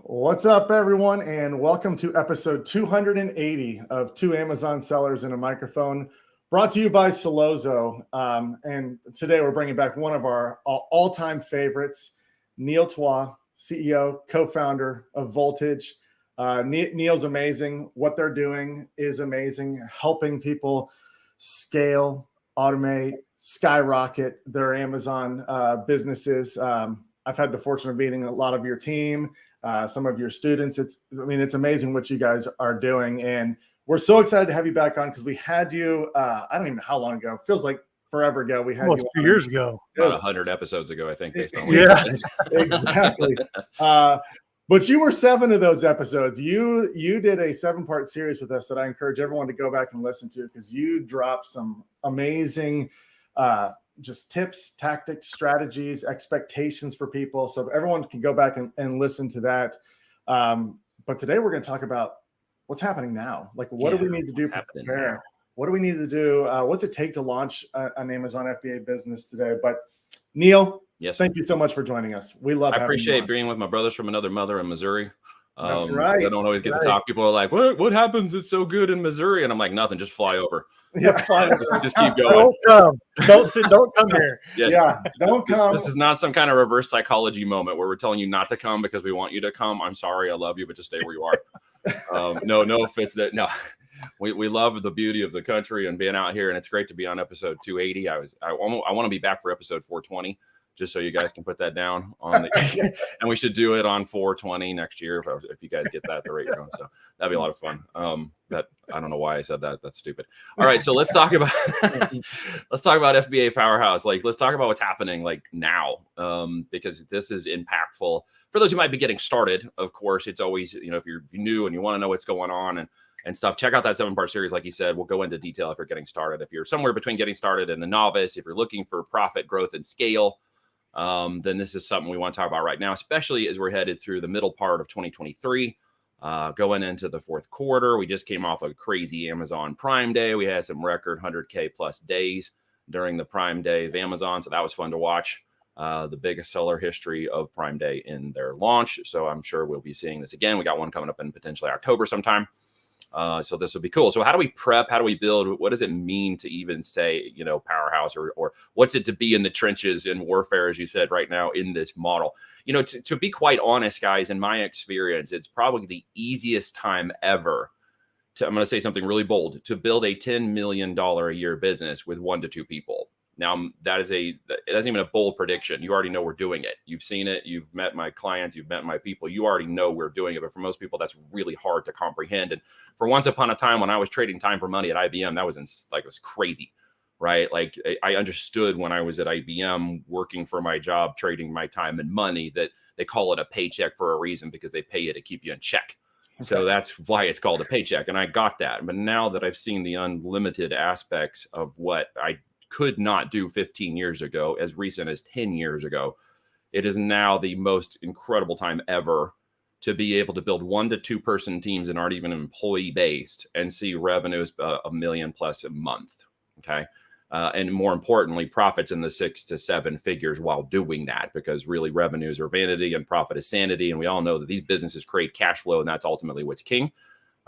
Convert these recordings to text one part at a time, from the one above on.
What's up, everyone, and welcome to episode 280 of Two Amazon Sellers and a Microphone, brought to you by Solozo. And today we're bringing back one of our all-time favorites, Neil Twa, CEO, co-founder of Voltage. Neil's amazing. What they're doing is amazing, helping people scale, automate, skyrocket their Amazon businesses. I've had the fortune of meeting a lot of your team, some of your students. It's amazing what you guys are doing. And we're so excited to have you back on because we had you, I don't even know how long ago. It feels like forever ago. We had almost you 2 years ago. About 100 episodes ago, I think, based on Yeah, exactly. But you were 7 of those episodes. You did a 7-part series with us that I encourage everyone to go back and listen to because you dropped some amazing just tips, tactics, strategies, expectations for people. So everyone can go back and listen to that. But today we're going to talk about what's happening now. Like, what do we need to do to prepare? Now? What do we need to do? What's it take to launch an Amazon FBA business today? But Neil, yes, thank you so much for joining us. We love I appreciate being with my brothers from another mother in Missouri. That's right. I don't always get to talk. People are like, what happens? It's so good in Missouri. And I'm like, nothing, just fly over. Yeah, just keep going. Don't come here. Yeah, don't come. This is not some kind of reverse psychology moment where we're telling you not to come because we want you to come. I'm sorry, I love you, but just stay where you are. No offense. No, we love the beauty of the country and being out here, and it's great to be on episode 280. I want to be back for episode 420. Just so you guys can put that down on the, and we should do it on 420 next year if you guys get that at the rate you're going. So that'd be a lot of fun. That I don't know why I said that. That's stupid. All right, so let's talk about FBA Powerhouse. Like, let's talk about what's happening like now, because this is impactful for those who might be getting started. Of course, it's always, if you're new and you want to know what's going on and stuff, check out that 7-part series. Like you said, we'll go into detail if you're getting started. If you're somewhere between getting started and a novice, if you're looking for profit, growth, and scale, then this is something we want to talk about right now, especially as we're headed through the middle part of 2023, going into the fourth quarter. We just came off a crazy Amazon Prime Day. We had some record 100K plus days during the Prime Day of Amazon. So that was fun to watch. The biggest seller history of Prime Day in their launch. So I'm sure we'll be seeing this again. We got one coming up in potentially October sometime. So this will be cool. So how do we prep? How do we build? What does it mean to even say, Powerhouse, or what's it to be in the trenches in warfare, as you said, right now in this model? To be quite honest, guys, in my experience, it's probably the easiest time ever I'm going to say something really bold, to build a $10 million a year business with 1 to 2 people. Now, it isn't even a bold prediction. You already know we're doing it. You've seen it. You've met my clients. You've met my people. You already know we're doing it. But for most people, that's really hard to comprehend. And for once upon a time, when I was trading time for money at IBM, that was it was crazy, right? Like, I understood when I was at IBM working for my job, trading my time and money, that they call it a paycheck for a reason, because they pay you to keep you in check. So that's why it's called a paycheck. And I got that. But now that I've seen the unlimited aspects of what I could not do 15 years ago, as recent as 10 years ago, it is now the most incredible time ever to be able to build 1 to 2 person teams that aren't even employee based and see revenues $1 million plus a month. Okay. And more importantly, profits in the 6 to 7 figures while doing that, because really revenues are vanity and profit is sanity. And we all know that these businesses create cash flow, and that's ultimately what's king.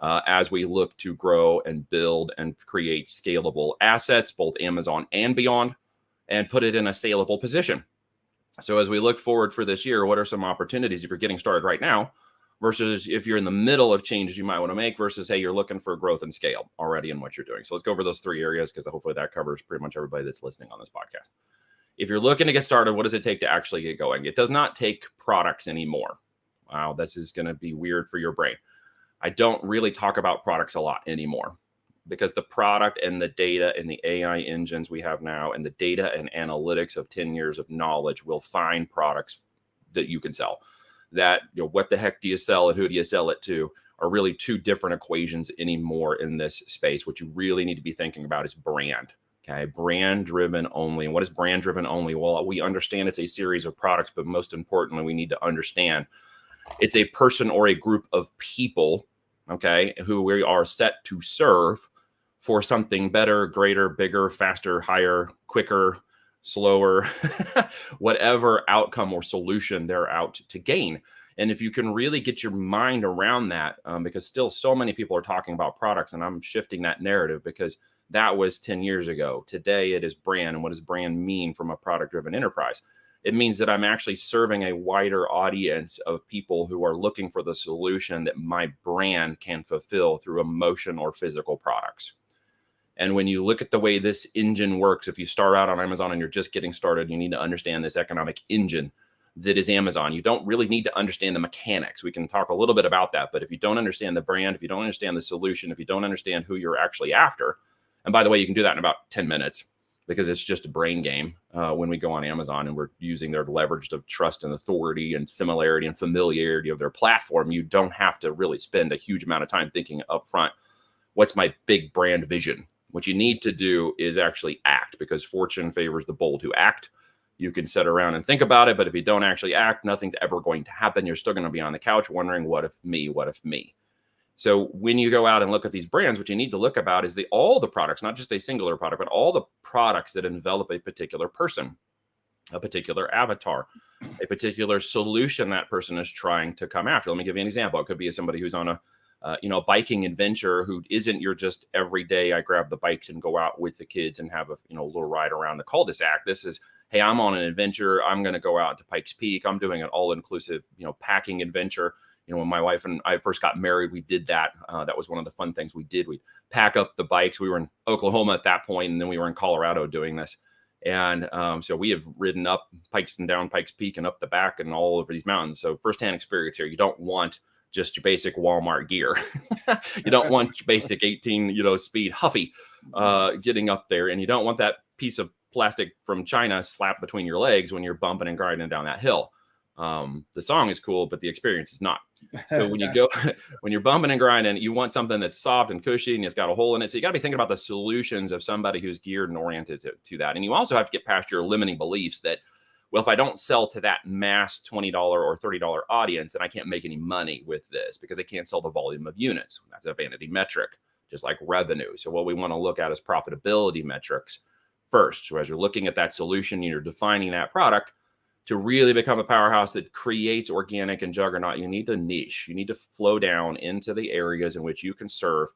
As we look to grow and build and create scalable assets, both Amazon and beyond, and put it in a saleable position. So as we look forward for this year, what are some opportunities if you're getting started right now versus if you're in the middle of changes you might want to make versus, hey, you're looking for growth and scale already in what you're doing. So let's go over those 3 areas, because hopefully that covers pretty much everybody that's listening on this podcast. If you're looking to get started, what does it take to actually get going? It does not take products anymore. Wow, this is going to be weird for your brain. I don't really talk about products a lot anymore, because the product and the data and the AI engines we have now and the data and analytics of 10 years of knowledge will find products that you can sell. That, what the heck do you sell and who do you sell it to are really 2 different equations anymore in this space. What you really need to be thinking about is brand. Okay, brand driven only. And what is brand driven only? Well, we understand it's a series of products, but most importantly, we need to understand it's a person or a group of people, okay, who we are set to serve for something better, greater, bigger, faster, higher, quicker, slower, whatever outcome or solution they're out to gain. And if you can really get your mind around that, because still so many people are talking about products, and I'm shifting that narrative because that was 10 years ago. Today it is brand. And what does brand mean from a product-driven enterprise? It means that I'm actually serving a wider audience of people who are looking for the solution that my brand can fulfill through emotion or physical products. And when you look at the way this engine works, if you start out on Amazon and you're just getting started, you need to understand this economic engine that is Amazon. You don't really need to understand the mechanics. We can talk a little bit about that. But if you don't understand the brand, if you don't understand the solution, if you don't understand who you're actually after, and by the way, you can do that in about 10 minutes because it's just a brain game when we go on Amazon and we're using their leverage of trust and authority and similarity and familiarity of their platform. You don't have to really spend a huge amount of time thinking up front, what's my big brand vision? What you need to do is actually act, because fortune favors the bold who act. You can sit around and think about it, but if you don't actually act, nothing's ever going to happen. You're still going to be on the couch wondering, what if me? What if me? So when you go out and look at these brands, what you need to look about is all the products, not just a singular product, but all the products that envelop a particular person, a particular avatar, a particular solution that person is trying to come after. Let me give you an example. It could be somebody who's on a biking adventure who isn't your just every day, I grab the bikes and go out with the kids and have a little ride around the cul-de-sac. This is, hey, I'm on an adventure. I'm going to go out to Pikes Peak. I'm doing an all-inclusive, packing adventure. When my wife and I first got married, we did that. That was one of the fun things we did. We'd pack up the bikes. We were in Oklahoma at that point, and then we were in Colorado doing this. And so we have ridden up Pikes and down Pikes Peak and up the back and all over these mountains. So firsthand experience here. You don't want just your basic Walmart gear. You don't want your basic 18, speed Huffy getting up there. And you don't want that piece of plastic from China slapped between your legs when you're bumping and grinding down that hill. The song is cool, but the experience is not. So when you're bumping and grinding, you want something that's soft and cushy and it's got a hole in it. So you got to be thinking about the solutions of somebody who's geared and oriented to that. And you also have to get past your limiting beliefs that, well, if I don't sell to that mass $20 or $30 audience, then I can't make any money with this because I can't sell the volume of units. That's a vanity metric, just like revenue. So what we want to look at is profitability metrics first. So as you're looking at that solution, you're defining that product. To really become a powerhouse that creates organic and juggernaut, you need to niche. You need to flow down into the areas in which you can serve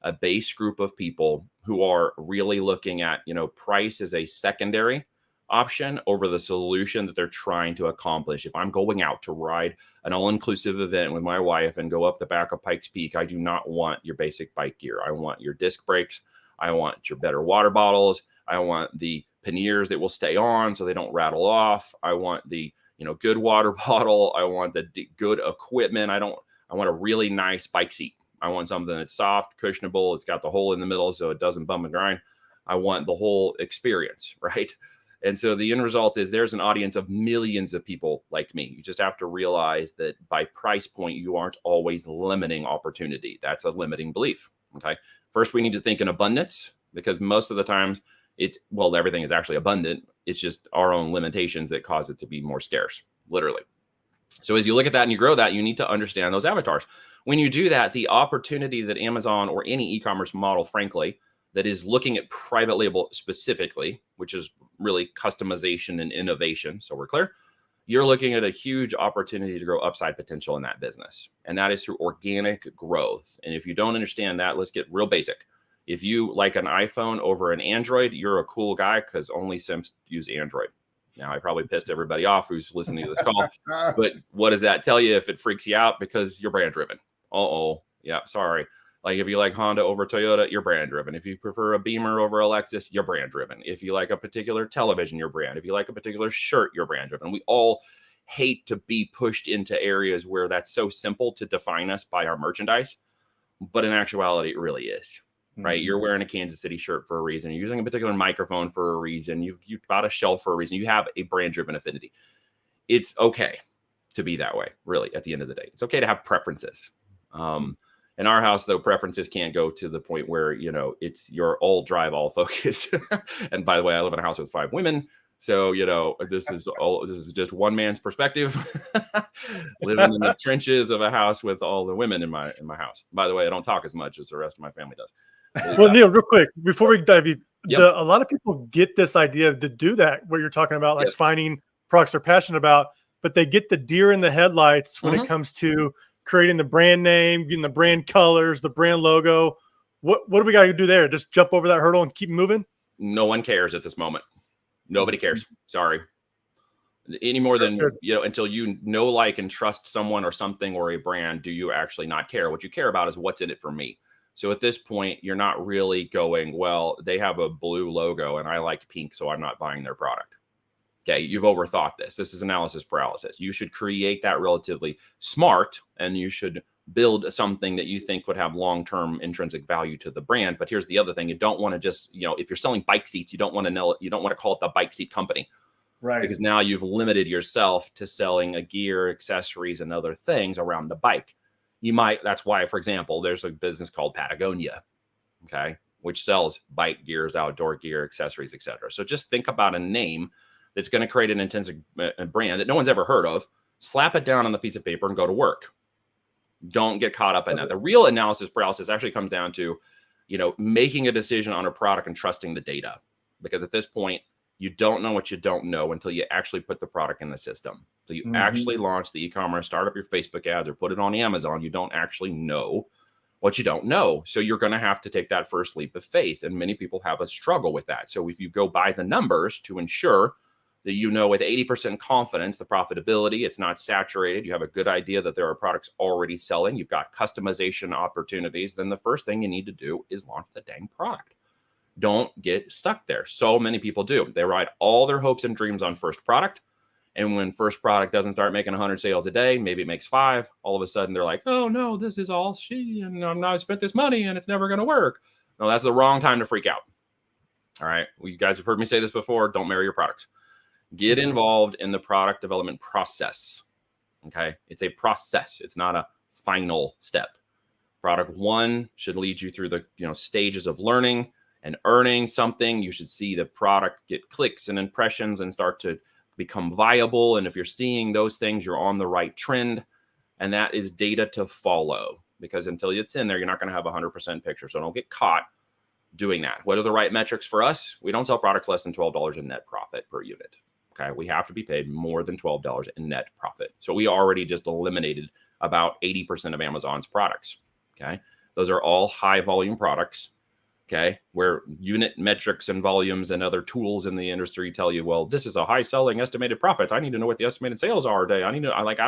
a base group of people who are really looking at, price as a secondary option over the solution that they're trying to accomplish. If I'm going out to ride an all-inclusive event with my wife and go up the back of Pikes Peak, I do not want your basic bike gear. I want your disc brakes. I want your better water bottles. I want the panniers that will stay on so they don't rattle off. I want the, good water bottle. I want the good equipment. I want a really nice bike seat. I want something that's soft, cushionable. It's got the hole in the middle so it doesn't bump and grind. I want the whole experience, right? And so the end result is there's an audience of millions of people like me. You just have to realize that by price point, you aren't always limiting opportunity. That's a limiting belief, okay? First, we need to think in abundance, because most of the times everything is actually abundant. It's just our own limitations that cause it to be more scarce, literally. So as you look at that and you grow that, you need to understand those avatars. When you do that, the opportunity that Amazon or any e-commerce model, frankly, that is looking at private label specifically, which is really customization and innovation. So we're clear. You're looking at a huge opportunity to grow upside potential in that business. And that is through organic growth. And if you don't understand that, let's get real basic. If you like an iPhone over an Android, you're a cool guy because only Simps use Android. Now, I probably pissed everybody off who's listening to this call, but what does that tell you if it freaks you out? Because you're brand driven. Yeah, sorry. Like if you like Honda over Toyota, you're brand driven. If you prefer a Beamer over a Lexus, you're brand driven. If you like a particular television, you're brand. If you like a particular shirt, you're brand driven. We all hate to be pushed into areas where that's so simple to define us by our merchandise, but in actuality, it really is. Right? You're wearing a Kansas City shirt for a reason. You're using a particular microphone for a reason. You bought a shelf for a reason. You have a brand-driven affinity. It's okay to be that way, really, at the end of the day. It's okay to have preferences. In our house, though, preferences can't go to the point where, it's your all drive, all focus. And by the way, I live in a house with 5 women. So, this is just one man's perspective, living in the trenches of a house with all the women in my house. By the way, I don't talk as much as the rest of my family does. Well, Neil, real quick, before we dive in, Yep. a lot of people get this idea to do that, where you're talking about like Yes. finding products they're passionate about, but they get the deer in the headlights when it comes to creating the brand name, getting the brand colors, the brand logo. What do we got to do there? Just jump over that hurdle and keep moving? No one cares at this moment. Nobody cares. Sorry. Any more than, until you know, like, and trust someone or something or a brand, do you actually not care? What you care about is what's in it for me. So at this point, you're not really going, well, they have a blue logo and I like pink, so I'm not buying their product. Okay, you've overthought this. This is analysis paralysis. You should create that relatively smart, and you should build something that you think would have long-term intrinsic value to the brand. But here's the other thing. You don't want to just, if you're selling bike seats, you don't want to call it the bike seat company. Right. Because now you've limited yourself to selling a gear, accessories, and other things around the bike. That's why, for example, there's a business called Patagonia, okay, which sells bike gears, outdoor gear, accessories, etc. So just think about a name that's going to create an intrinsic brand that no one's ever heard of, slap it down on the piece of paper and go to work. Don't get caught up in that. The real analysis paralysis actually comes down to, making a decision on a product and trusting the data. Because at this point, you don't know what you don't know until you actually put the product in the system. So you actually launch the e-commerce, start up your Facebook ads, or put it on Amazon. You don't actually know what you don't know. So you're going to have to take that first leap of faith. And many people have a struggle with that. So if you go by the numbers to ensure that with 80% confidence, the profitability, it's not saturated, you have a good idea that there are products already selling, you've got customization opportunities, then the first thing you need to do is launch the dang product. Don't get stuck there. So many people do. They ride all their hopes and dreams on first product. And when first product doesn't start making 100 sales a day, maybe it makes 5, all of a sudden they're like, oh no, this is all shitty, and I spent this money and it's never going to work. No, that's the wrong time to freak out. All right. Well, you guys have heard me say this before. Don't marry your products. Get involved in the product development process. Okay. It's a process. It's not a final step. Product 1 should lead you through the stages of learning and earning something. You should see the product get clicks and impressions and start to become viable. And if you're seeing those things, you're on the right trend. And that is data to follow, because until it's in there, you're not going to have 100% picture. So don't get caught doing that. What are the right metrics for us? We don't sell products less than $12 in net profit per unit. Okay. We have to be paid more than $12 in net profit. So we already just eliminated about 80% of Amazon's products. Okay. Those are all high volume products. Okay. Where unit metrics and volumes and other tools in the industry tell you, well, this is a high selling estimated profits. I need to know what the estimated sales are a day. I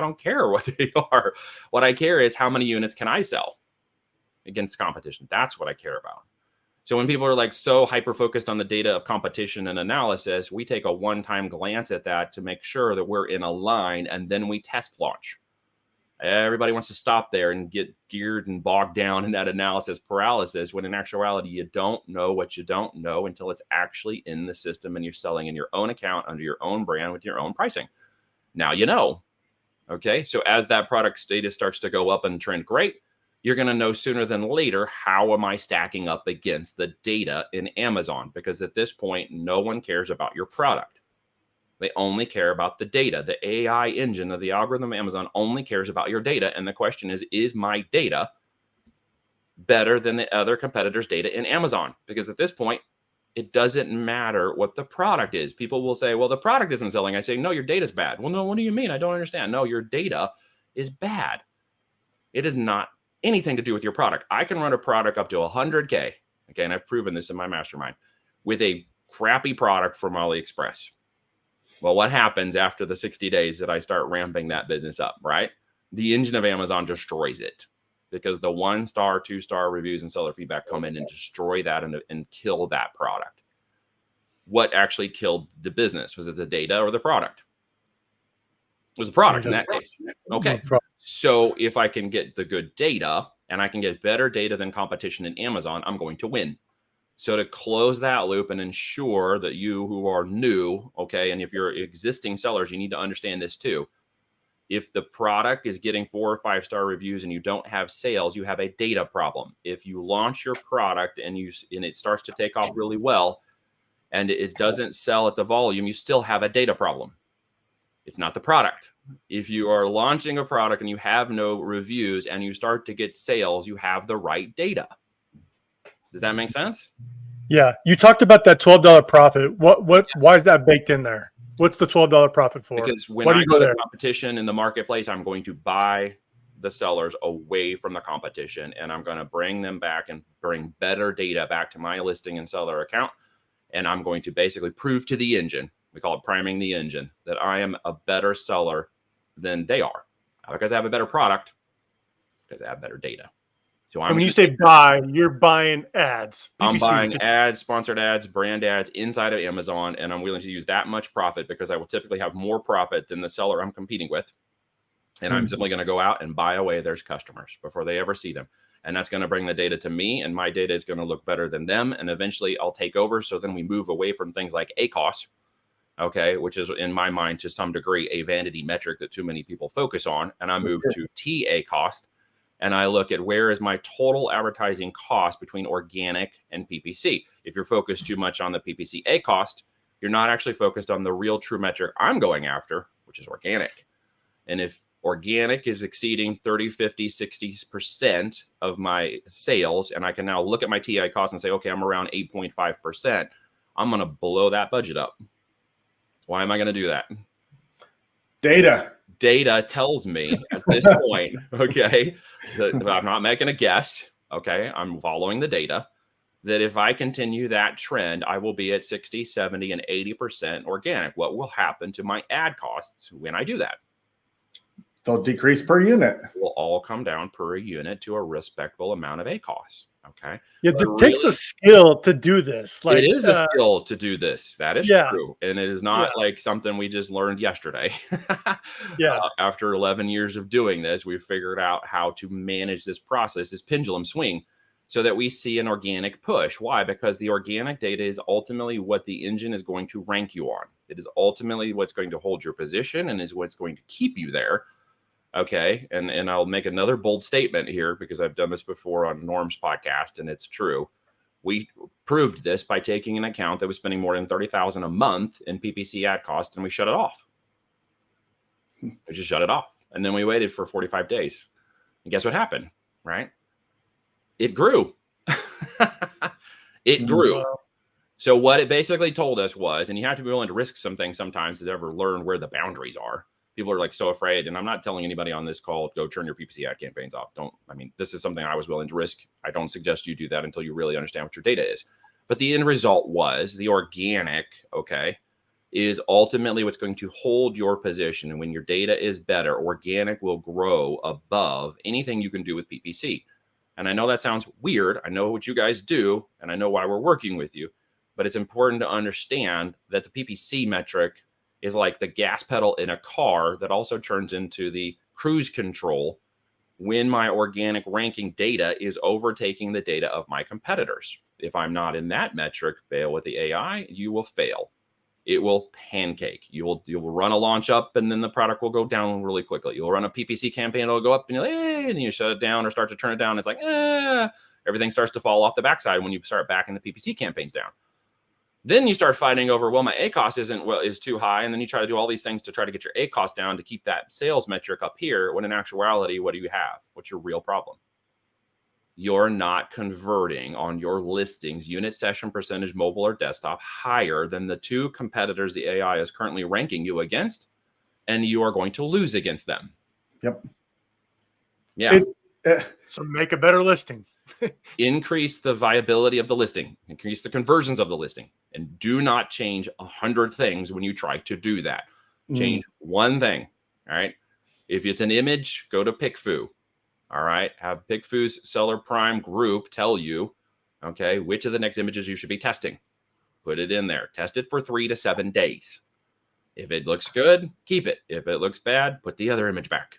don't care what they are. What I care is how many units can I sell against competition. That's what I care about. So when people are like so hyper-focused on the data of competition and analysis, we take a one-time glance at that to make sure that we're in a line, and then we test launch. Everybody wants to stop there and get geared and bogged down in that analysis paralysis, when in actuality, you don't know what you don't know until it's actually in the system and you're selling in your own account under your own brand with your own pricing. Now you know. Okay, so as that product status starts to go up and trend great, you're going to know sooner than later, how am I stacking up against the data in Amazon? Because at this point, no one cares about your product. They only care about the data. The AI engine of the algorithm of Amazon only cares about your data. And the question is my data better than the other competitors' data in Amazon? Because at this point, it doesn't matter what the product is. People will say, well, the product isn't selling. I say, no, your data is bad. Well, no, what do you mean? I don't understand. No, your data is bad. It is not anything to do with your product. I can run a product up to 100K. Okay. And I've proven this in my mastermind with a crappy product from AliExpress. Well, what happens after the 60 days that I start ramping that business up, right? The engine of Amazon destroys it, because the 1-star, 2-star reviews and seller feedback come in and destroy that and kill that product. What actually killed the business? Was it the data or the product? It was the product in that case. Okay. So if I can get the good data and I can get better data than competition in Amazon, I'm going to win. So to close that loop and ensure that you who are new, okay, and if you're existing sellers, you need to understand this too. If the product is getting 4 or 5-star reviews and you don't have sales, you have a data problem. If you launch your product and it starts to take off really well and it doesn't sell at the volume, you still have a data problem. It's not the product. If you are launching a product and you have no reviews and you start to get sales, you have the right data. Does that make sense? Yeah. You talked about that $12 profit. Why is that baked in there? What's the $12 profit for? Because when Why do I you go go to there? competition in the marketplace, I'm going to buy the sellers away from the competition, and I'm going to bring them back and bring better data back to my listing and seller account. And I'm going to basically prove to the engine, we call it priming the engine, that I am a better seller than they are. Not because I have a better product, because I have better data. So And when you say buy, you're buying ads. PPC. I'm buying ads, sponsored ads, brand ads inside of Amazon, and I'm willing to use that much profit because I will typically have more profit than the seller I'm competing with. And I'm simply going to go out and buy away their customers before they ever see them. And that's going to bring the data to me, and my data is going to look better than them. And eventually I'll take over. So then we move away from things like ACoS, okay, which is in my mind to some degree a vanity metric that too many people focus on. And I move to TA cost. And I look at where is my total advertising cost between organic and PPC. If you're focused too much on the PPC A cost, you're not actually focused on the real true metric I'm going after, which is organic. And if organic is exceeding 30, 50, 60% of my sales, and I can now look at my TI cost and say, okay, I'm around 8.5%, I'm going to blow that budget up. Why am I going to do that? Data tells me at this point, okay, that I'm not making a guess, okay, I'm following the data, that if I continue that trend, I will be at 60, 70, and 80% organic. What will happen to my ad costs when I do that? They'll decrease per unit. Will all come down per unit to a respectable amount of ACoS. Okay. Yeah, it takes a skill to do this. Like, it is a skill to do this. That is true. And it is not like something we just learned yesterday. After 11 years of doing this, we figured out how to manage this process, this pendulum swing, so that we see an organic push. Why? Because the organic data is ultimately what the engine is going to rank you on. It is ultimately what's going to hold your position and is what's going to keep you there. Okay. And I'll make another bold statement here because I've done this before on Norm's podcast, and it's true. We proved this by taking an account that was spending more than $30,000 a month in PPC ad cost, and we shut it off. We just shut it off. And then we waited for 45 days. And guess what happened? Right? It grew. It grew. Wow. So what it basically told us was, and you have to be willing to risk some things sometimes to ever learn where the boundaries are. People are like so afraid, and I'm not telling anybody on this call, go turn your PPC ad campaigns off. This is something I was willing to risk. I don't suggest you do that until you really understand what your data is. But the end result was the organic, okay, is ultimately what's going to hold your position. And when your data is better, organic will grow above anything you can do with PPC. And I know that sounds weird. I know what you guys do, and I know why we're working with you. But it's important to understand that the PPC metric is like the gas pedal in a car that also turns into the cruise control when my organic ranking data is overtaking the data of my competitors. If I'm not in that metric, fail with the AI, you will fail. It will pancake. You will run a launch up, and then the product will go down really quickly. You'll run a PPC campaign, it'll go up, and you're like, and then you shut it down or start to turn it down. It's like, everything starts to fall off the backside when you start backing the PPC campaigns down. Then you start fighting over, well, my ACoS is too high. And then you try to do all these things to try to get your ACoS down to keep that sales metric up here. When in actuality, what do you have? What's your real problem? You're not converting on your listings, unit session percentage, mobile or desktop, higher than the two competitors the AI is currently ranking you against. And you are going to lose against them. Yep. Yeah. So make a better listing. Increase the viability of the listing, increase the conversions of the listing, and do not change 100 things when you try to do that. Change one thing. All right. If it's an image, go to PickFu. All right. Have PickFu's Seller Prime group tell you, okay, which of the next images you should be testing. Put it in there. Test it for 3 to 7 days. If it looks good, keep it. If it looks bad, put the other image back.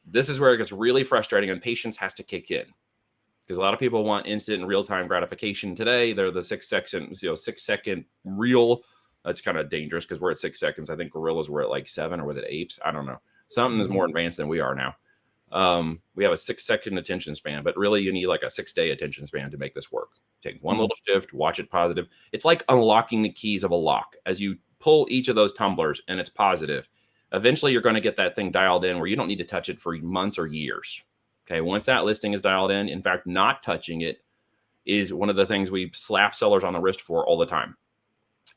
This is where it gets really frustrating and patience has to kick in. Because a lot of people want instant and real-time gratification today. They're the 6 second reel. That's kind of dangerous because we're at 6 seconds. I think gorillas were at like 7, or was it apes? I don't know. Something is more advanced than we are now. We have a 6-second attention span, but really you need like a 6-day attention span to make this work. Take one little shift, watch it positive. It's like unlocking the keys of a lock. As you pull each of those tumblers and it's positive, eventually you're going to get that thing dialed in where you don't need to touch it for months or years. Okay, once that listing is dialed in fact, not touching it is one of the things we slap sellers on the wrist for all the time.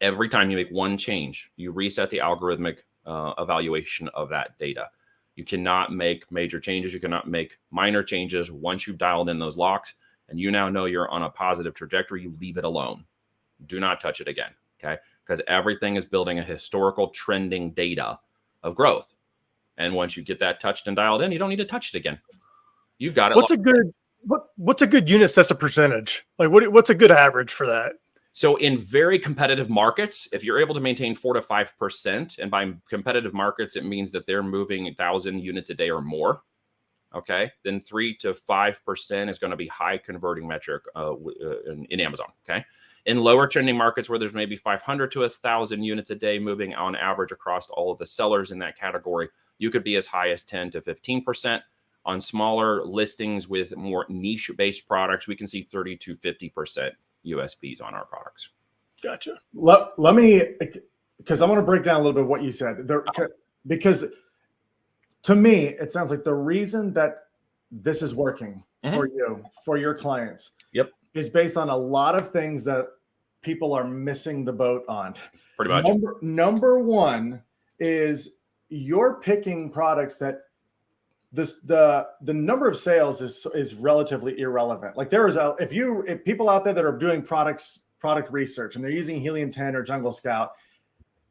Every time you make one change, you reset the algorithmic evaluation of that data. You cannot make major changes. You cannot make minor changes. Once you've dialed in those locks and you now know you're on a positive trajectory, you leave it alone. Do not touch it again, okay? Because everything is building a historical trending data of growth. And once you get that touched and dialed in, you don't need to touch it again. You've got it. What's a good unit as a percentage? Like what's a good average for that? So in very competitive markets, if you're able to maintain 4 to 5%, and by competitive markets, it means that they're moving 1,000 units a day or more, okay, then 3 to 5% is going to be high converting metric in Amazon, okay? In lower trending markets where there's maybe 500 to 1,000 units a day moving on average across all of the sellers in that category, you could be as high as 10 to 15%. On smaller listings with more niche-based products, we can see 30 to 50% USPs on our products. Gotcha. Let me, because I want to break down a little bit of what you said there, because to me, it sounds like the reason that this is working for you, for your clients, is based on a lot of things that people are missing the boat on. Pretty much. Number one is you're picking products that the number of sales is relatively irrelevant. Like if people out there that are doing product research and they're using Helium 10 or Jungle Scout,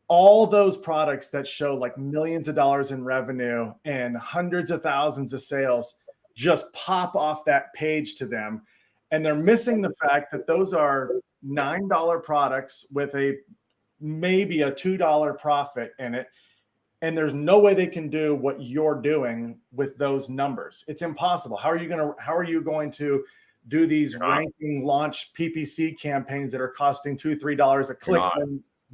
all those products that show like millions of dollars in revenue and hundreds of thousands of sales just pop off that page to them. And they're missing the fact that those are $9 products with maybe a $2 profit in it. And there's no way they can do what you're doing with those numbers. It's impossible. How are you going to do these ranking launch PPC campaigns that are costing $2, $3 a click?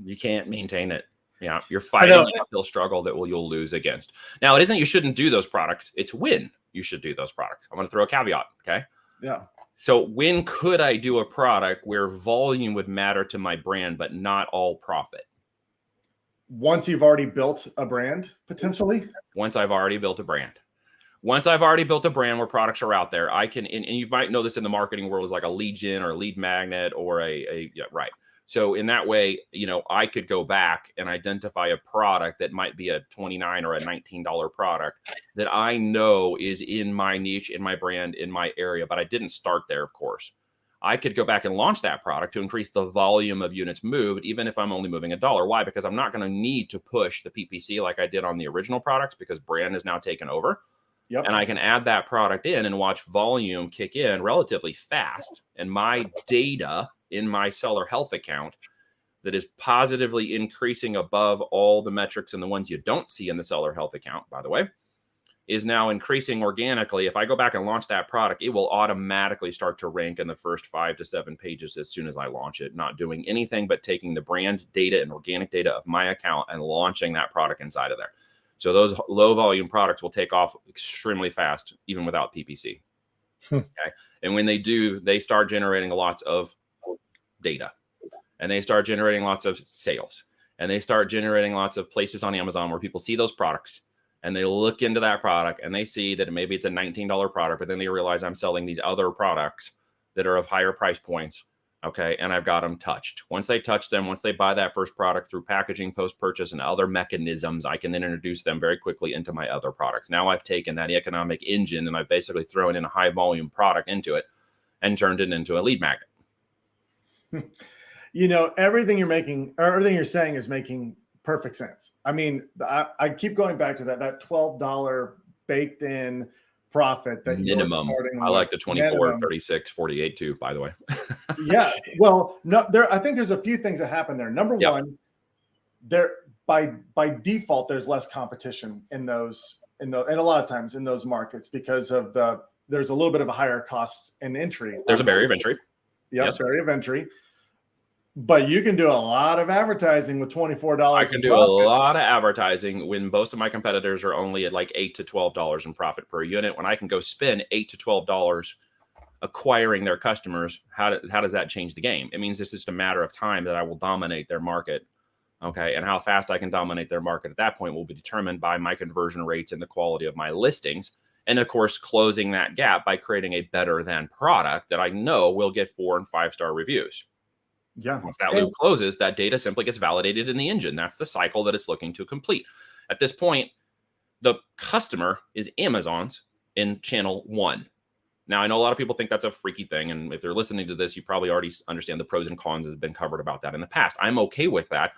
You can't maintain it. Yeah, you're fighting an uphill struggle that you'll lose against. Now, it isn't you shouldn't do those products. It's when you should do those products. I'm going to throw a caveat. Okay. Yeah. So when could I do a product where volume would matter to my brand, but not all profit? Once you've already built a brand, potentially? Once I've already built a brand. Once I've already built a brand where products are out there, I can, and you might know this in the marketing world, is like a lead gen or a lead magnet or right. So in that way, I could go back and identify a product that might be a $29 or a $19 product that I know is in my niche, in my brand, in my area, but I didn't start there, of course. I could go back and launch that product to increase the volume of units moved, even if I'm only moving $1. Why? Because I'm not going to need to push the PPC like I did on the original products because brand is now taken over. Yep. And I can add that product in and watch volume kick in relatively fast. And my data in my seller health account that is positively increasing above all the metrics and the ones you don't see in the seller health account, by the way, is now increasing organically. If I go back and launch that product, it will automatically start to rank in the first 5 to 7 pages as soon as I launch it, not doing anything but taking the brand data and organic data of my account and launching that product inside of there. So those low volume products will take off extremely fast, even without PPC. Okay. And when they do, they start generating lots of data and they start generating lots of sales and they start generating lots of places on Amazon where people see those products and they look into that product and they see that maybe it's a $19 product, but then they realize I'm selling these other products that are of higher price points. Okay. And I've got them touched. Once they touch them, once they buy that first product through packaging, post-purchase and other mechanisms, I can then introduce them very quickly into my other products. Now I've taken that economic engine and I've basically thrown in a high volume product into it and turned it into a lead magnet. Everything you're saying is making perfect sense. I mean, I keep going back to that $12 baked in profit that minimum. I like the 24, 36, 48 too, by the way. Yeah. Well, no, I think there's a few things that happen there. Number one, there by default, there's less competition in those, and a lot of times in those markets because of there's a little bit of a higher cost in entry. There's a barrier of entry. Yeah, yes, barrier of entry. But you can do a lot of advertising with $24. I can do a lot of advertising when most of my competitors are only at like $8 to $12 in profit per unit. When I can go spend $8 to $12 acquiring their customers, how does that change the game? It means it's just a matter of time that I will dominate their market. Okay. And how fast I can dominate their market at that point will be determined by my conversion rates and the quality of my listings. And of course, closing that gap by creating a better than product that I know will get 4 and 5 star reviews. Yeah. Once that loop closes, that data simply gets validated in the engine. That's the cycle that it's looking to complete. At this point, the customer is Amazon's in channel 1. Now, I know a lot of people think that's a freaky thing. And if they're listening to this, you probably already understand the pros and cons has been covered about that in the past. I'm okay with that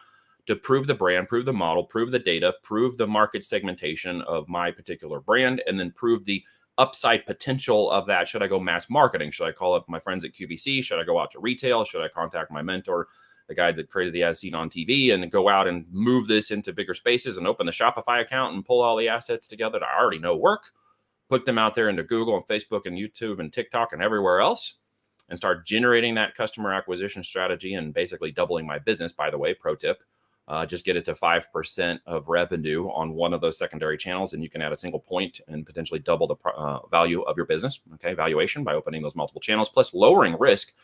to prove the brand, prove the model, prove the data, prove the market segmentation of my particular brand, and then prove the upside potential of that. Should I go mass marketing? Should I call up my friends at QVC? Should I go out to retail? Should I contact my mentor, the guy that created the ad seen on TV, and go out and move this into bigger spaces and open the Shopify account and pull all the assets together that I already know work, put them out there into Google and Facebook and YouTube and TikTok and everywhere else, and start generating that customer acquisition strategy and basically doubling my business? By the way, pro tip, just get it to 5% of revenue on one of those secondary channels, and you can add a single point and potentially double the value of your business, valuation, by opening those multiple channels, plus lowering risk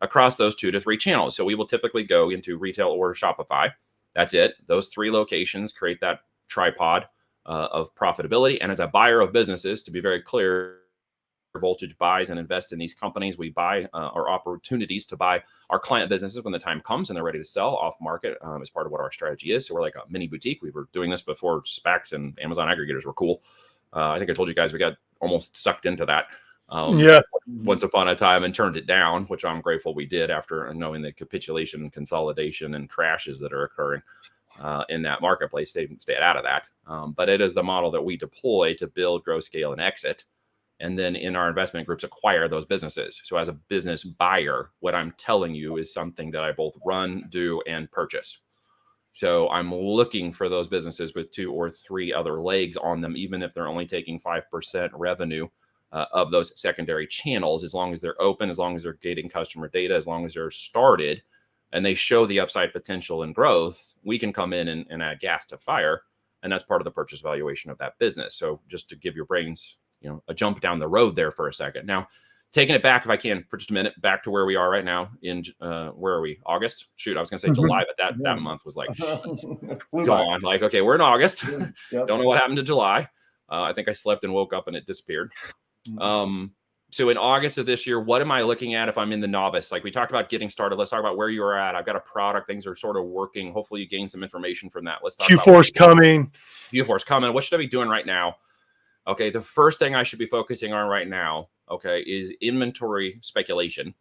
across those 2 to 3 channels. So we will typically go into retail or Shopify. That's it. Those 3 locations create that tripod of profitability. And as a buyer of businesses, to be very clear, Voltage buys and invests in these companies. We buy our opportunities to buy our client businesses when the time comes and they're ready to sell off market as part of what our strategy is. So we're like a mini boutique. We were doing this before SPACs and Amazon aggregators were cool. I think I told you guys we got almost sucked into that once upon a time and turned it down, which I'm grateful we did after knowing the capitulation, consolidation, and crashes that are occurring in that marketplace. Stay out of that. But it is the model that we deploy to build, grow, scale, and exit. And then in our investment groups, acquire those businesses. So as a business buyer, what I'm telling you is something that I both run, do, and purchase. So I'm looking for those businesses with 2 or 3 other legs on them, even if they're only taking 5% revenue of those secondary channels, as long as they're open, as long as they're gating customer data, as long as they're started and they show the upside potential and growth, we can come in and add gas to fire. And that's part of the purchase valuation of that business. So just to give your brains a jump down the road there for a second. Now, taking it back, if I can, for just a minute, back to where we are right now in, where are we? August? Shoot, I was going to say July, but that month was like, gone. Like, okay, we're in August. Yep. Don't know what happened to July. I think I slept and woke up and it disappeared. So in August of this year, what am I looking at if I'm in the novice? Like we talked about getting started. Let's talk about where you are at. I've got a product. Things are sort of working. Hopefully you gain some information from that. Let's talk Q4's coming. Q4's coming. What should I be doing right now? Okay, the first thing I should be focusing on right now, is inventory speculation.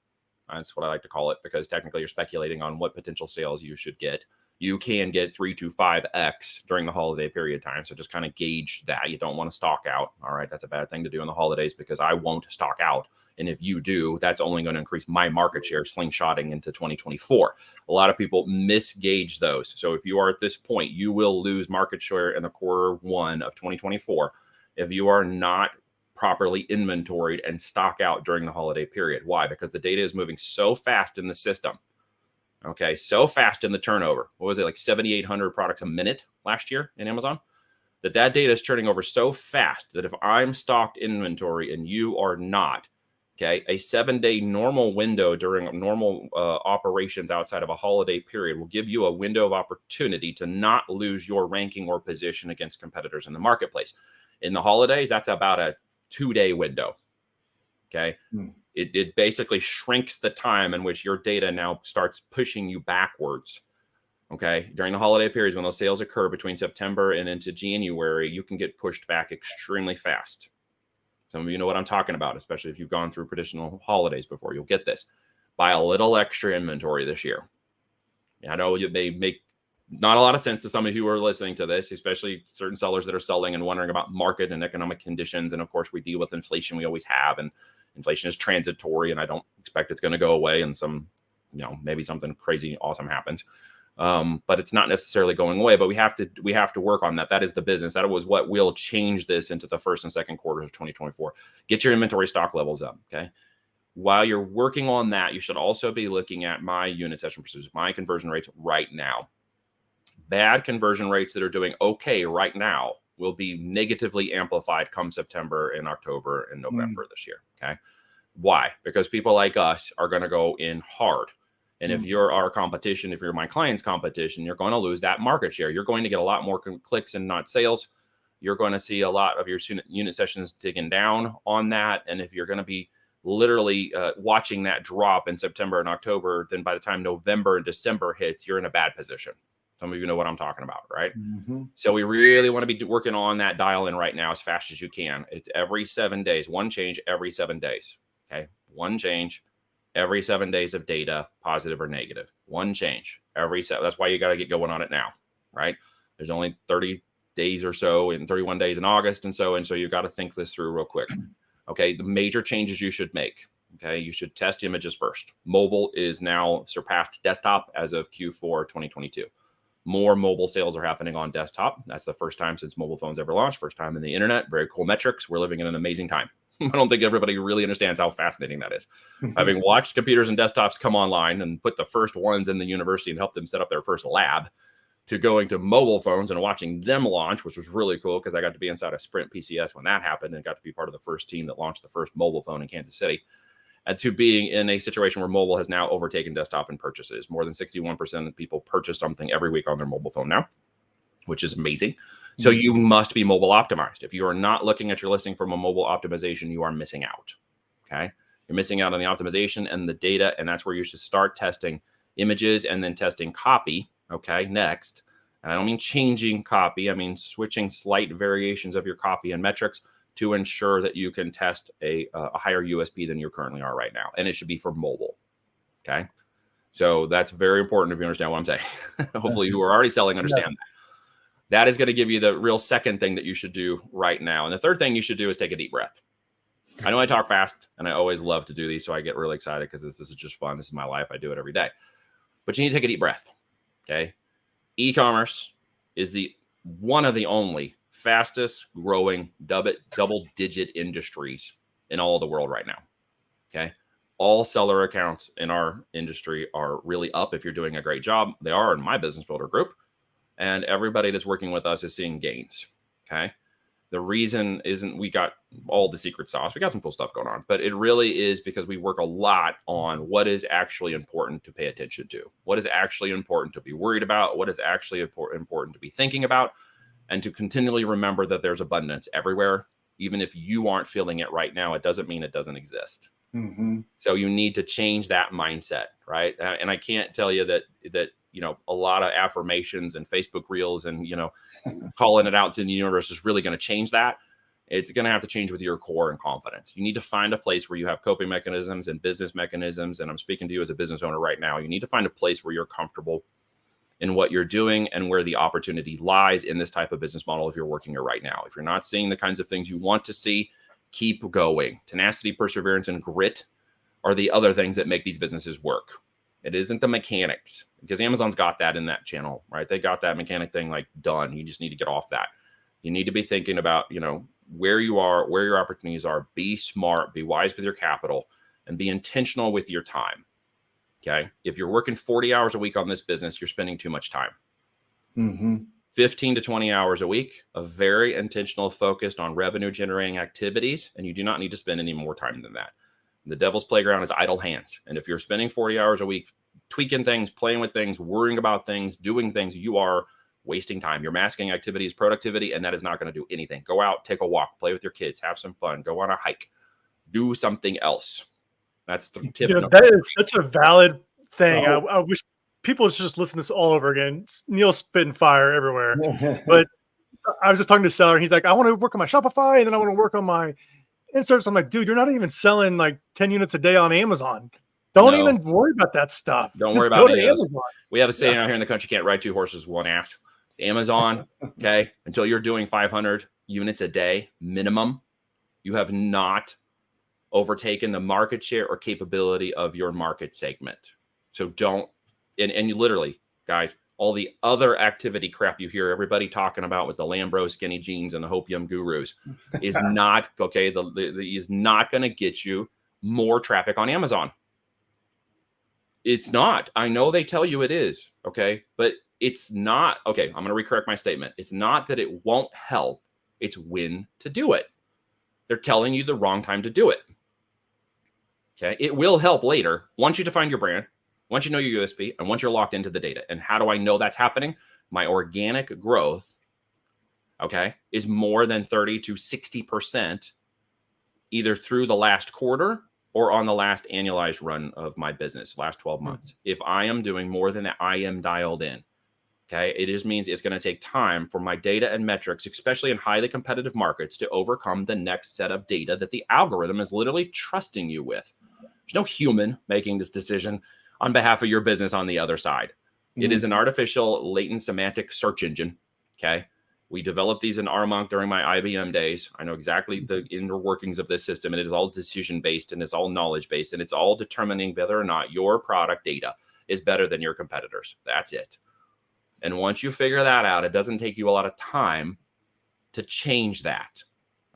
That's what I like to call it, because technically you're speculating on what potential sales you should get. You can get 3 to 5x during the holiday period time. So just kind of gauge that. You don't want to stock out. All right, that's a bad thing to do in the holidays because I won't stock out. And if you do, that's only going to increase my market share slingshotting into 2024. A lot of people misgauge those. So if you are at this point, you will lose market share in the Q1 of 2024 if you are not properly inventoried and stock out during the holiday period. Why? Because the data is moving so fast in the system. Okay, so fast in the turnover. What was it, like 7,800 products a minute last year in Amazon? That data is turning over so fast that if I'm stocked inventory and you are not, okay, a 7-day normal window during normal operations outside of a holiday period will give you a window of opportunity to not lose your ranking or position against competitors in the marketplace. In the holidays, that's about a 2-day window. Okay. It basically shrinks the time in which your data now starts pushing you backwards. Okay. During the holiday periods, when those sales occur between September and into January, you can get pushed back extremely fast. Some of you know what I'm talking about, especially if you've gone through traditional holidays before. You'll get this. Buy a little extra inventory this year. I know they make not a lot of sense to some of you who are listening to this, especially certain sellers that are selling and wondering about market and economic conditions. And of course, we deal with inflation. We always have, and inflation is transitory, and I don't expect it's going to go away. And maybe something crazy, awesome happens, but it's not necessarily going away. But we have to work on that. That is the business. That was what will change this into the first and second quarters of 2024. Get your inventory stock levels up. Okay. While you're working on that, you should also be looking at my unit session percentages, my conversion rates right now. Bad conversion rates that are doing okay right now will be negatively amplified come September and October and November this year. Okay. Why? Because people like us are going to go in hard. And if you're our competition, if you're my client's competition, you're going to lose that market share. You're going to get a lot more clicks and not sales. You're going to see a lot of your unit sessions digging down on that. And if you're going to be literally watching that drop in September and October, then by the time November and December hits, you're in a bad position. Some of you know what I'm talking about, right? Mm-hmm. So we really want to be working on that dial in right now as fast as you can. It's every 7 days, one change every 7 days. Okay. One change every 7 days of data, positive or negative. One change every 7. That's why you got to get going on it now, right? There's only 30 days or so and 31 days in August. And so you've got to think this through real quick. Okay. The major changes you should make. Okay. You should test images first. Mobile is now surpassed desktop as of Q4 2022. More mobile sales are happening on desktop. That's the first time since mobile phones ever launched, first time in the internet. Very cool metrics. We're living in an amazing time. I don't think everybody really understands how fascinating that is. Having watched computers and desktops come online and put the first ones in the university and help them set up their first lab, to going to mobile phones and watching them launch, which was really cool because I got to be inside of Sprint PCS when that happened and got to be part of the first team that launched the first mobile phone in Kansas City. And to being in a situation where mobile has now overtaken desktop in purchases. More than 61% of people purchase something every week on their mobile phone now, which is amazing. So you must be mobile optimized. If you are not looking at your listing from a mobile optimization, you are missing out. Okay. You're missing out on the optimization and the data. And that's where you should start testing images and then testing copy. Okay. Next. And I don't mean changing copy. I mean switching slight variations of your copy and metrics to ensure that you can test a higher USP than you currently are right now. And it should be for mobile. Okay. So that's very important if you understand what I'm saying. Hopefully you are already selling, understand that. That is going to give you the real second thing that you should do right now. And the third thing you should do is take a deep breath. I know I talk fast and I always love to do these. So I get really excited because this is just fun. This is my life. I do it every day. But you need to take a deep breath. Okay. E-commerce is one of the only fastest growing double digit industries in all of the world right now. Okay. All seller accounts in our industry are really up. If you're doing a great job, they are in my business builder group. And everybody that's working with us is seeing gains. Okay. The reason isn't we got all the secret sauce. We got some cool stuff going on, but it really is because we work a lot on what is actually important to pay attention to, what is actually important to be worried about, what is actually important to be thinking about, and to continually remember that there's abundance everywhere. Even if you aren't feeling it right now, it doesn't mean it doesn't exist. Mm-hmm. So you need to change that mindset, right? And I can't tell you that a lot of affirmations and Facebook reels and, calling it out to the universe is really going to change that. It's going to have to change with your core and confidence. You need to find a place where you have coping mechanisms and business mechanisms. And I'm speaking to you as a business owner right now. You need to find a place where you're comfortable in what you're doing and where the opportunity lies in this type of business model if you're working here right now. If you're not seeing the kinds of things you want to see, keep going. Tenacity, perseverance, and grit are the other things that make these businesses work. It isn't the mechanics, because Amazon's got that in that channel, right? They got that mechanic thing like done. You just need to get off that. You need to be thinking about, where you are, where your opportunities are. Be smart, be wise with your capital, and be intentional with your time. Okay. If you're working 40 hours a week on this business, you're spending too much time. Mm-hmm. 15 to 20 hours a week of very intentional, focused on revenue generating activities. And you do not need to spend any more time than that. The devil's playground is idle hands. And if you're spending 40 hours a week tweaking things, playing with things, worrying about things, doing things, you are wasting time. You're masking activities, productivity, and that is not going to do anything. Go out, take a walk, play with your kids, have some fun, go on a hike, do something else. That's the tip. That is such a valid thing. I wish people should just listen to this all over again. Neil's spitting fire everywhere. But I was just talking to a seller, and he's like, I want to work on my Shopify, and then I want to work on my inserts. I'm like, dude, you're not even selling like 10 units a day on Amazon. Don't even worry about that stuff. Don't worry about it. We have a saying out here in the country, can't ride two horses with one ass. Amazon, okay, until you're doing 500 units a day minimum, you have not overtaken the market share or capability of your market segment. So don't, and you literally, guys, all the other activity crap you hear everybody talking about with the Lambro skinny jeans and the Hopium gurus is not, okay, is not going to get you more traffic on Amazon. It's not. I know they tell you it is, okay, but it's not. Okay, I'm going to recorrect my statement. It's not that it won't help. It's when to do it. They're telling you the wrong time to do it. Okay, it will help later once you define your brand, once you know your USP, and once you're locked into the data. And how do I know that's happening? My organic growth, okay, is more than 30 to 60% either through the last quarter or on the last annualized run of my business, last 12 months. If I am doing more than I am dialed in, okay, it just means it's going to take time for my data and metrics, especially in highly competitive markets, to overcome the next set of data that the algorithm is literally trusting you with. There's no human making this decision on behalf of your business on the other side. It is an artificial latent semantic search engine. Okay. We developed these in Armonk during my IBM days. I know exactly the inner workings of this system, and it is all decision-based and it's all knowledge-based, and it's all determining whether or not your product data is better than your competitors. That's it. And once you figure that out, it doesn't take you a lot of time to change that.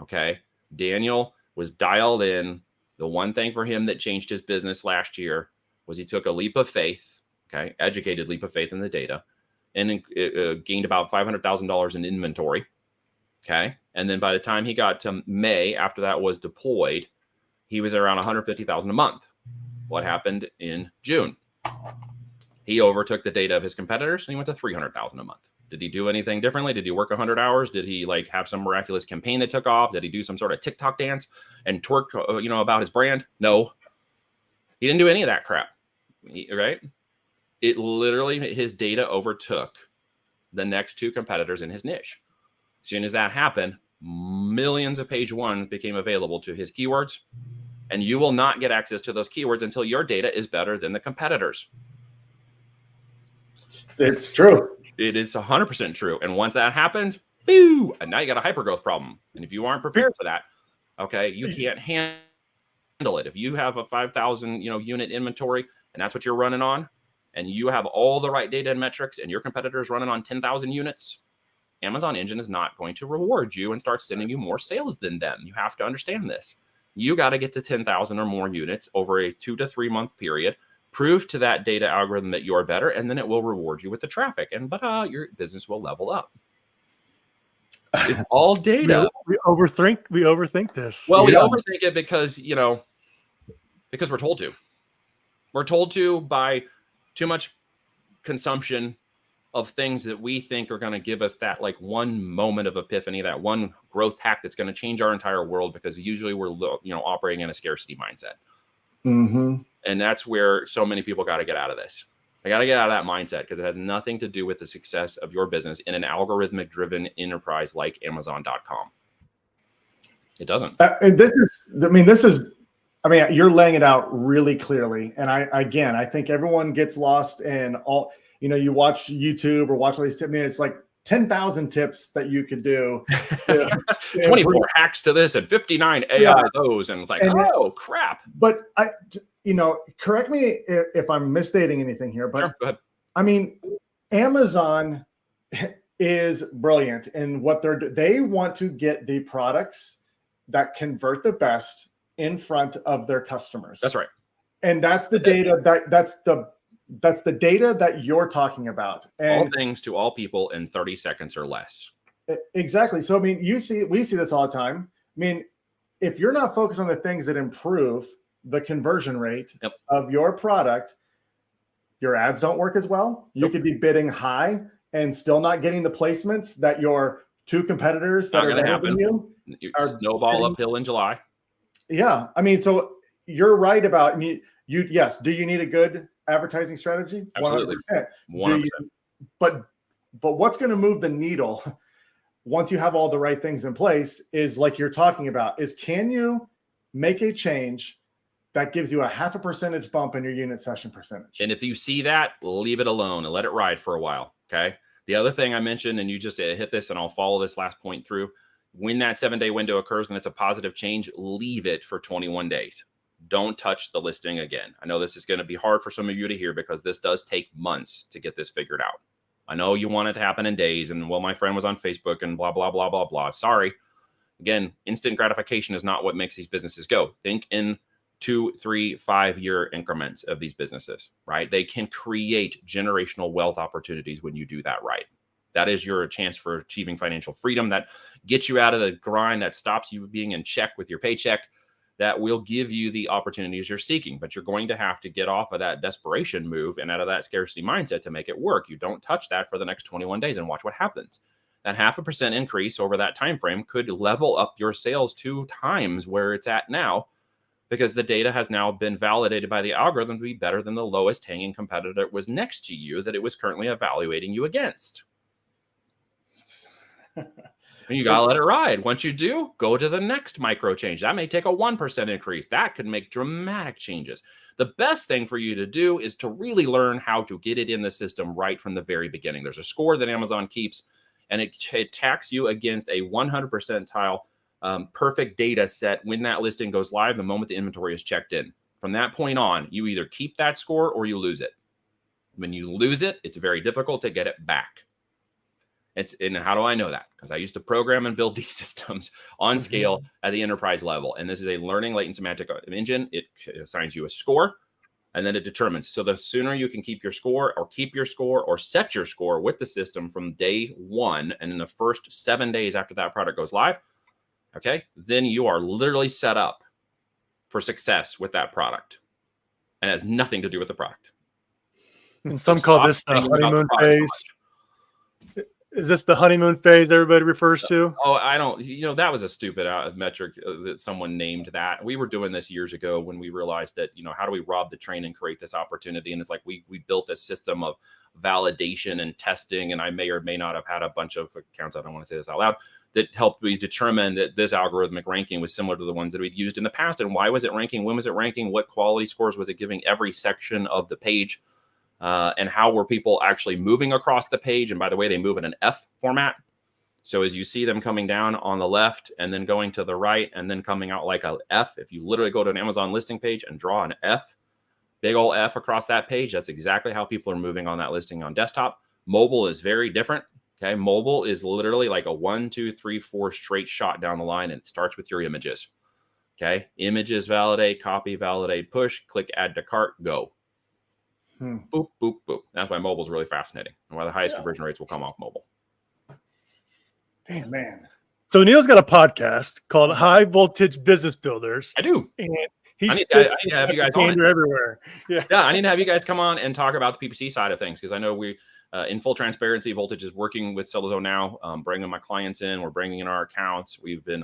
Okay. Daniel was dialed in. The one thing for him that changed his business last year was he took a leap of faith, okay, educated leap of faith in the data, and it gained about $500,000 in inventory. Okay. And then by the time he got to May, after that was deployed, he was around $150,000 a month. What happened in June? He overtook the data of his competitors and he went to $300,000 a month. Did he do anything differently? Did he work 100 hours? Did he like have some miraculous campaign that took off? Did he do some sort of TikTok dance and twerk, about his brand? No, he didn't do any of that crap. Right? It literally, his data overtook the next two competitors in his niche. As soon as that happened, millions of page one became available to his keywords, and you will not get access to those keywords until your data is better than the competitors. It's true. It is 100% true. And once that happens, boo, and now you got a hypergrowth problem. And if you aren't prepared for that, okay, you can't handle it. If you have a 5,000, unit inventory and that's what you're running on, and you have all the right data and metrics, and your competitor is running on 10,000 units, Amazon Engine is not going to reward you and start sending you more sales than them. You have to understand this. You got to get to 10,000 or more units over a 2 to 3 month period. Prove to that data algorithm that you're better, and then it will reward you with the traffic. And your business will level up. It's all data. We overthink this. Well, we overthink it because because we're told to. We're told to by too much consumption of things that we think are going to give us that like one moment of epiphany, that one growth hack that's going to change our entire world, because usually we're operating in a scarcity mindset. Mm-hmm. And that's where so many people got to get out of this. They got to get out of that mindset, because it has nothing to do with the success of your business in an algorithmic driven enterprise like Amazon.com. It doesn't. You're laying it out really clearly. And I think everyone gets lost in all, you watch YouTube or watch all these tips. It's like 10,000 tips that you could do. 24 hacks to this and 59 AI those. And it's like, oh crap. But correct me if I'm misstating anything here, but sure, go ahead. Amazon is brilliant in what they want to get the products that convert the best in front of their customers. That's right. And that's the data that's the data that you're talking about. And all things to all people in 30 seconds or less. Exactly. So, we see this all the time. If you're not focused on the things that improve the conversion rate of your product, your ads don't work as well. You could be bidding high and still not getting the placements that your two competitors that are better than you are snowball uphill in July. Yeah. So you're right about yes. Do you need a good advertising strategy? Absolutely. 100%. But what's going to move the needle once you have all the right things in place is like you're talking about is, can you make a change that gives you a 0.5 percentage bump in your unit session percentage? And if you see that, leave it alone and let it ride for a while. Okay. The other thing I mentioned, and you just hit this, and I'll follow this last point through. When that 7-day window occurs and it's a positive change, leave it for 21 days. Don't touch the listing again. I know this is going to be hard for some of you to hear, because this does take months to get this figured out. I know you want it to happen in days, and my friend was on Facebook and blah, blah, blah, blah, blah. Sorry. Again, instant gratification is not what makes these businesses go. Think in 2, 3, 5 year increments of these businesses, right? They can create generational wealth opportunities when you do that right. That is your chance for achieving financial freedom, that gets you out of the grind, that stops you being in check with your paycheck, that will give you the opportunities you're seeking. But you're going to have to get off of that desperation move and out of that scarcity mindset to make it work. You don't touch that for the next 21 days and watch what happens. That 0.5% increase over that time frame could level up your sales 2 times where it's at now because the data has now been validated by the algorithm to be better than the lowest hanging competitor that was next to you that it was currently evaluating you against. And you got to let it ride. Once you do, go to the next micro change. That may take a 1% increase. That could make dramatic changes. The best thing for you to do is to really learn how to get it in the system right from the very beginning. There's a score that Amazon keeps, and it attacks you against a 100 percentile perfect data set when that listing goes live, the moment the inventory is checked in. From that point on, you either keep that score or you lose it. When you lose it, it's very difficult to get it back. And how do I know that? Because I used to program and build these systems on scale at the enterprise level. And this is a learning latent semantic engine. It assigns you a score, and then it determines. So the sooner you can keep your score or set your score with the system from day one, and in the first 7 days after that product goes live, okay, then you are literally set up for success with that product. And it has nothing to do with the product. And some call this the honeymoon phase. Is this the honeymoon phase everybody refers to? Oh, I don't, that was a stupid metric that someone named that. We were doing this years ago when we realized that, how do we rob the train and create this opportunity? And it's like, we built a system of validation and testing. And I may or may not have had a bunch of accounts, I don't want to say this out loud, that helped me determine that this algorithmic ranking was similar to the ones that we'd used in the past. And why was it ranking? When was it ranking? What quality scores was it giving every section of the page? And how were people actually moving across the page? And by the way, they move in an F format. So as you see them coming down on the left and then going to the right and then coming out like a F, if you literally go to an Amazon listing page and draw an F, big old F across that page, that's exactly how people are moving on that listing on desktop. Mobile is very different. Okay. Mobile is literally like a 1, 2, 3, 4 straight shot down the line. And it starts with your images. Okay. Images, validate, copy, validate, push, click, add to cart, go. Boop, boop, boop. That's why mobile is really fascinating and why the highest conversion rates will come off mobile. Damn, man. So Neil's got a podcast called High Voltage Business Builders. I do. And he I spits need to have you guys on everywhere. Yeah. I need to have you guys come on and talk about the PPC side of things, because I know we, in full transparency, Voltage is working with Sellozo now, bringing my clients in. We're bringing in our accounts. We've been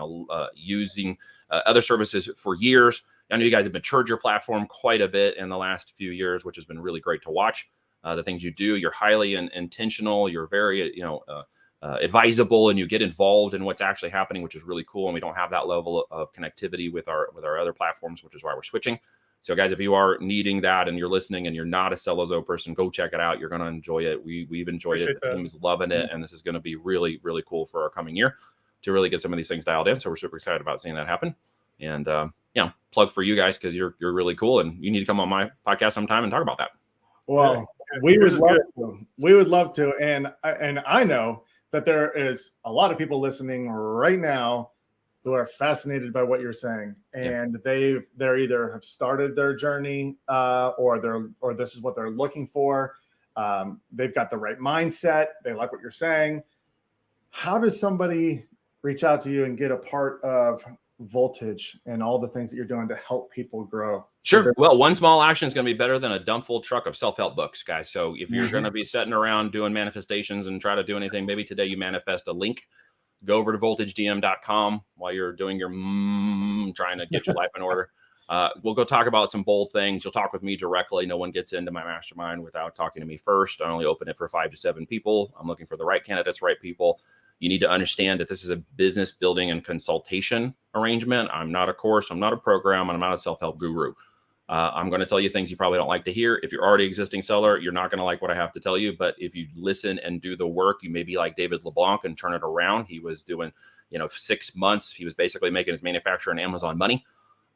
using other services for years. I know you guys have matured your platform quite a bit in the last few years, which has been really great to watch. The things you do, you're highly intentional. You're very, advisable, and you get involved in what's actually happening, which is really cool. And we don't have that level of connectivity with our other platforms, which is why we're switching. So guys, if you are needing that and you're listening and you're not a Sellozo person, go check it out. You're going to enjoy it. We've enjoyed it. The team is loving it. And this is going to be really, really cool for our coming year to really get some of these things dialed in. So we're super excited about seeing that happen. And, plug for you guys, because you're really cool and you need to come on my podcast sometime and talk about that. Well, we would love to. We would love to. And I know that there is a lot of people listening right now who are fascinated by what you're saying, and they're either have started their journey or this is what they're looking for. They've got the right mindset. They like what you're saying. How does somebody reach out to you and get a part of Voltage and all the things that you're doing to help people grow? Sure. Well, one small action is going to be better than a dump full truck of self-help books, guys. So if you're going to be sitting around doing manifestations and try to do anything, maybe today you manifest a link. Go over to voltagedm.com while you're doing your trying to get your life in order. We'll go talk about some bold things. You'll talk with me directly. No one gets into my mastermind without talking to me first. I only open it for 5 to 7 people. I'm looking for the right candidates, right people. You need to understand that this is a business building and consultation arrangement. I'm not a course. I'm not a program. And I'm not a self-help guru. I'm going to tell you things you probably don't like to hear. If you're already an existing seller, you're not going to like what I have to tell you. But if you listen and do the work, you may be like David LeBlanc and turn it around. He was doing, 6 months. He was basically making his manufacturer and Amazon money.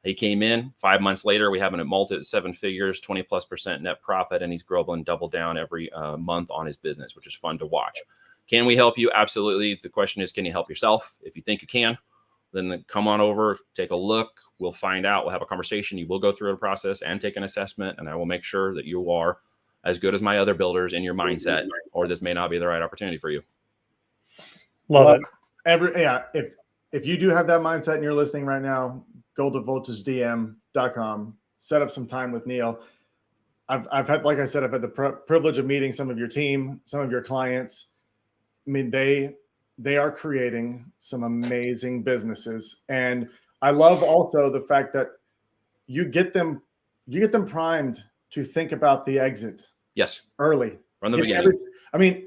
He came in 5 months later. We have him at multi 7 figures, 20+% net profit. And he's growing and double down every month on his business, which is fun to watch. Can we help you? Absolutely. The question is, can you help yourself? If you think you can, then come on over, take a look. We'll find out. We'll have a conversation. You will go through a process and take an assessment, and I will make sure that you are as good as my other builders in your mindset, or this may not be the right opportunity for you. Love it. If you do have that mindset and you're listening right now, go to voltagedm.com, set up some time with Neil. I've had, like I said, I've had the privilege of meeting some of your team, some of your clients. I mean, they are creating some amazing businesses. And I love also the fact that you get them primed to think about the exit Yes. early From the beginning.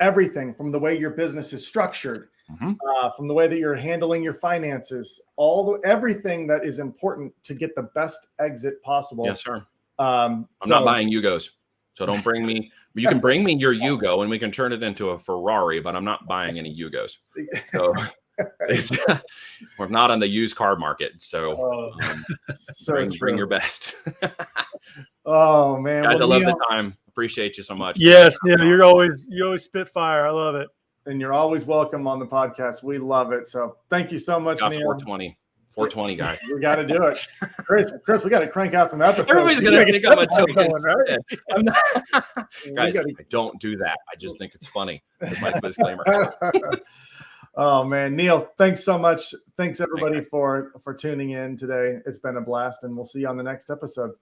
Everything from the way your business is structured, from the way that you're handling your finances, everything that is important to get the best exit possible. Yes, sir. I'm not buying Yugos, so don't bring me. You can bring me your Yugo, and we can turn it into a Ferrari, but I'm not buying any Yugos. So we're not on the used car market. So, bring your best. Oh man, guys, I love the time. Appreciate you so much. Yes, Neil, you always spit fire. I love it. And you're always welcome on the podcast. We love it. So thank you so much, Neil. 420, guys. We got to do it. Chris, we got to crank out some episodes. Everybody's going to think I'm a token. Right? Guys, I don't do that. I just think it's funny. That's my disclaimer. Oh, man. Neil, thanks so much. Thanks, everybody, for tuning in today. It's been a blast, and we'll see you on the next episode.